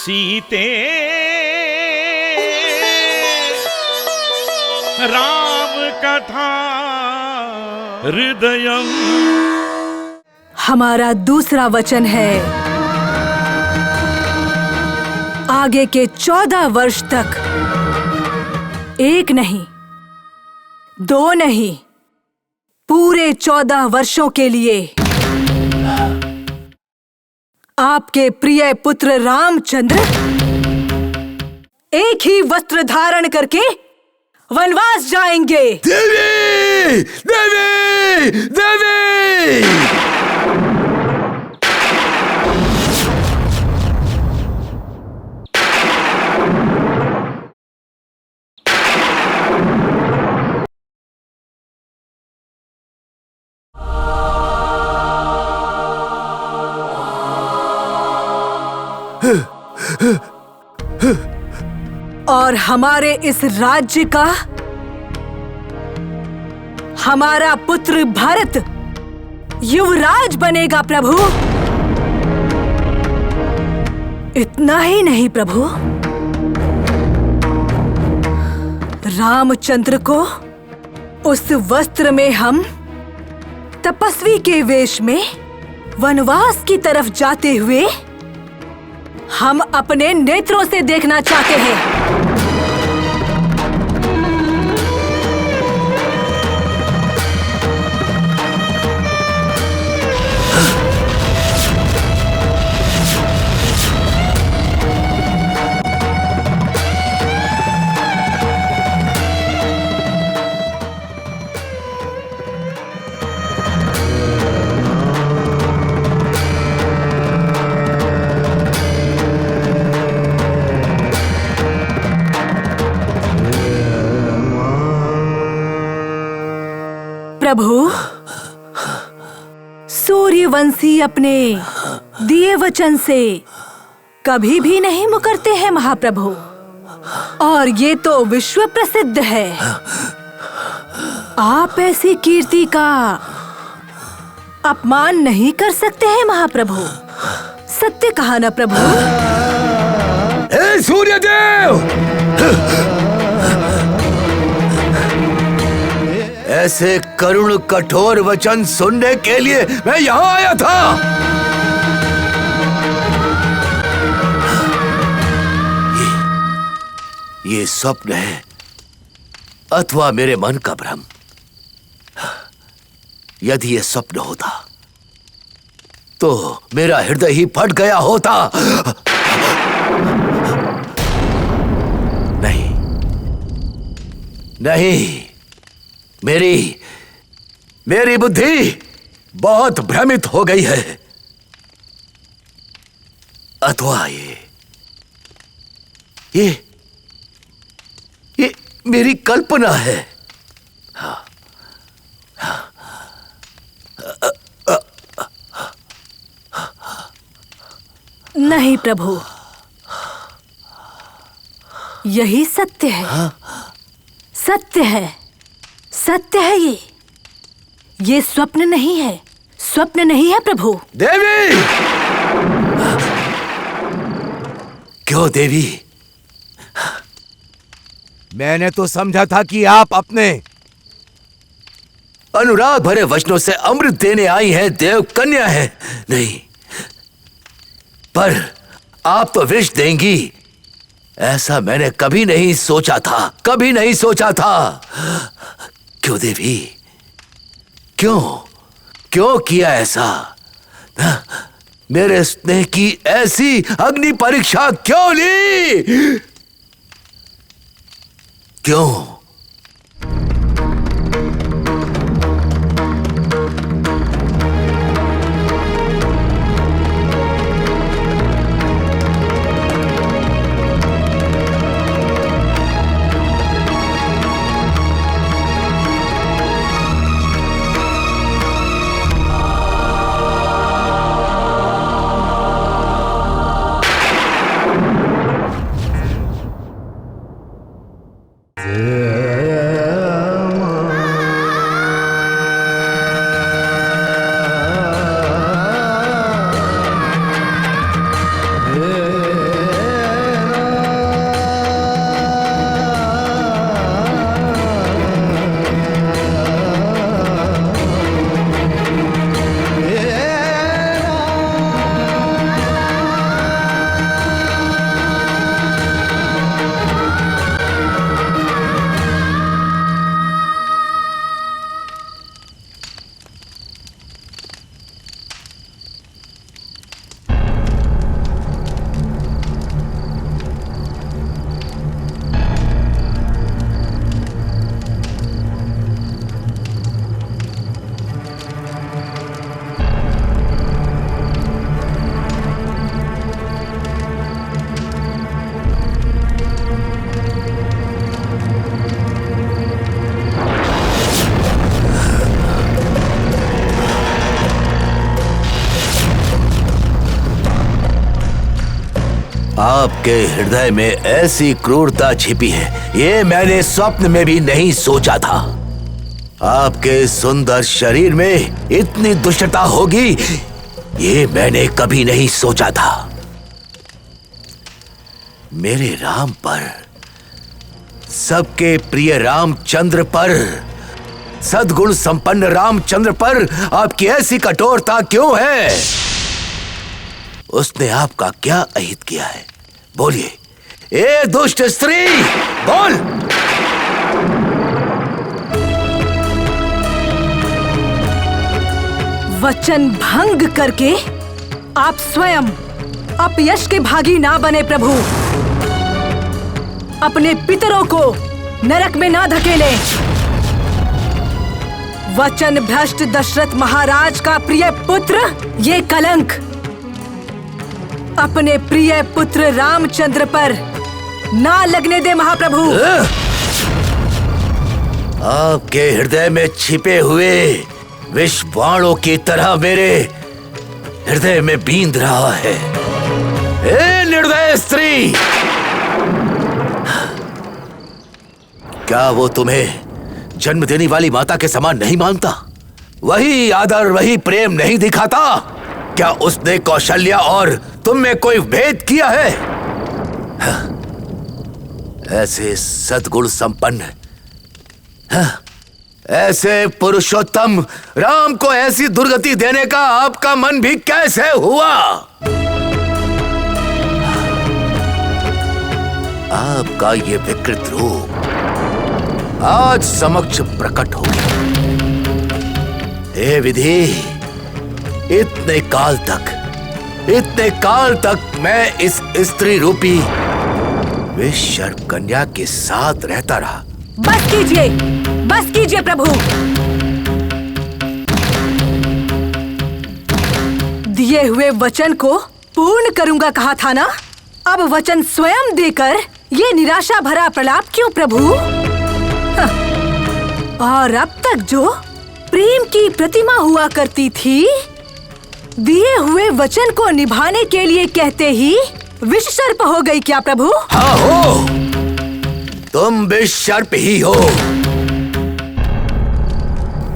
सीते राम कथा हृदयम। हमारा दूसरा वचन है, आगे के 14 वर्ष तक एक नहीं, दो नहीं, पूरे 14 वर्षों के लिए आपके प्रिय पुत्र रामचंद्र एक ही वस्त्र धारण करके वनवास जाएंगे। देवी! देवी! देवी! और हमारे इस राज्य का हमारा पुत्र भरत युवराज बनेगा प्रभु। इतना ही नहीं प्रभु, रामचंद्र को उस वस्त्र में हम तपस्वी के वेश में वनवास की तरफ जाते हुए हम अपने नेत्रों से देखना चाहते हैं। प्रभु, सूर्यवंशी अपने दिए वचन से कभी भी नहीं मुकरते हैं महाप्रभु, और ये तो विश्व प्रसिद्ध है। आप ऐसी कीर्ति का अपमान नहीं कर सकते हैं महाप्रभु। सत्य कहा ना प्रभु। हे सूर्यदेव! ऐसे करुण कठोर वचन सुनने के लिए मैं यहाँ आया था। ये स्वप्न है अथवा मेरे मन का भ्रम। यदि ये स्वप्न होता तो मेरा हृदय ही फट गया होता। नहीं नहीं, मेरी बुद्धि बहुत भ्रमित हो गई है। अथवा ये मेरी कल्पना है। नहीं प्रभु, यही सत्य है। सत्य है, सत्य है। ये स्वप्न नहीं है, स्वप्न नहीं है प्रभु। देवी! क्यों देवी? मैंने तो समझा था कि आप अपने अनुराग भरे वचनों से अमृत देने आई हैं, देव कन्या है। नहीं, पर आप तो विष देंगी, ऐसा मैंने कभी नहीं सोचा था, कभी नहीं सोचा था। क्यों देवी? क्यों किया ऐसा? मेरे स्नेह की ऐसी अग्नि परीक्षा क्यों ली? क्यों? Yeah. आपके हृदय में ऐसी क्रूरता छिपी है, ये मैंने स्वप्न में भी नहीं सोचा था। आपके सुंदर शरीर में इतनी दुष्टता होगी, ये मैंने कभी नहीं सोचा था। मेरे राम पर, सबके प्रिय रामचंद्र पर, सद्गुण संपन्न रामचंद्र पर आपकी ऐसी कठोरता क्यों है? उसने आपका क्या अहित किया है? बोलिए, ए दुष्ट स्त्री, बोल। वचन भंग करके आप स्वयं अपयश के भागी ना बने प्रभु। अपने पितरों को नरक में ना धकेले। वचन भ्रष्ट दशरथ महाराज का प्रिय पुत्र ये कलंक अपने प्रिय पुत्र रामचंद्र पर ना लगने दे महाप्रभु। आपके हृदय में छिपे हुए विष बाणों की तरह मेरे हृदय में बींध रहा है। ए निर्दय स्त्री, क्या वो तुम्हें जन्म देने वाली माता के समान नहीं मानता? वही आदर, वही प्रेम नहीं दिखाता? क्या उसने कौशल्या और तुम में कोई भेद किया है? ऐसे सद्गुण संपन्न, ऐसे पुरुषोत्तम राम को ऐसी दुर्गति देने का आपका मन भी कैसे हुआ? आपका ये विकृत रूप आज समक्ष प्रकट हो गया। हे विधि, इतने काल तक मैं इस स्त्री रूपी विश्व कन्या के साथ रहता रहा। बस कीजिए प्रभु। दिए हुए वचन को पूर्ण करूंगा कहा था ना? अब वचन स्वयं देकर ये निराशा भरा प्रलाप क्यों प्रभु? और अब तक जो प्रेम की प्रतिमा हुआ करती थी, दिए हुए वचन को निभाने के लिए कहते ही विष सर्प हो गई क्या प्रभु? हाँ हो, तुम विष सर्प ही हो।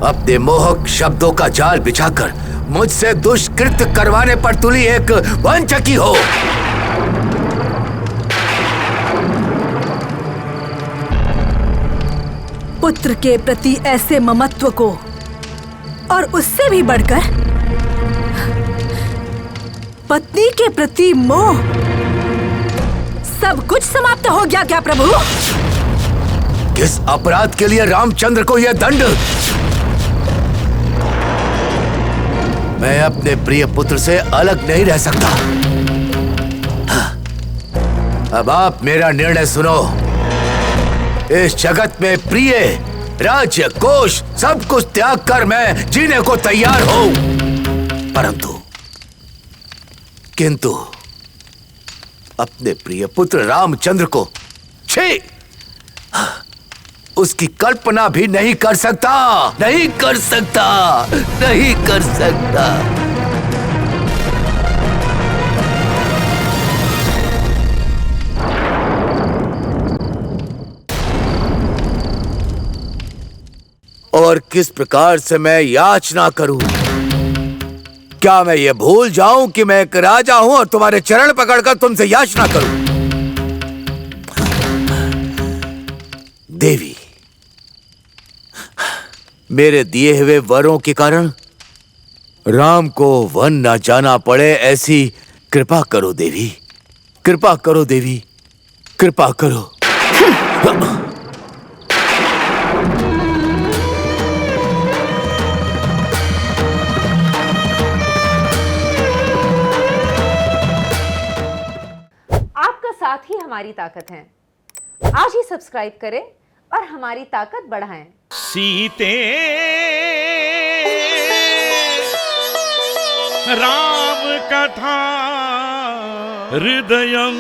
अपने मोहक शब्दों का जाल बिछाकर मुझसे दुष्कृत्य करवाने पर तुली एक वंचकी हो। पुत्र के प्रति ऐसे ममत्व को और उससे भी बढ़कर पत्नी के प्रति मोह, सब कुछ समाप्त हो गया क्या प्रभु? किस अपराध के लिए रामचंद्र को यह दंड? मैं अपने प्रिय पुत्र से अलग नहीं रह सकता। अब आप मेरा निर्णय सुनो। इस जगत में प्रिय, राज्य, कोष सब कुछ त्याग कर मैं जीने को तैयार हूं, किंतु अपने प्रिय पुत्र रामचंद्र को छी, उसकी कल्पना भी नहीं कर सकता। और किस प्रकार से मैं याचना करूं? क्या मैं ये भूल जाऊं कि मैं एक राजा हूं और तुम्हारे चरण पकड़कर तुमसे याचना करूं? देवी, मेरे दिए हुए वरों के कारण राम को वन न जाना पड़े, ऐसी कृपा करो देवी, कृपा करो देवी, कृपा करो। साथ ही हमारी ताकत है। आज ही सब्सक्राइब करें और हमारी ताकत बढ़ाएं। सीते राम कथा हृदयं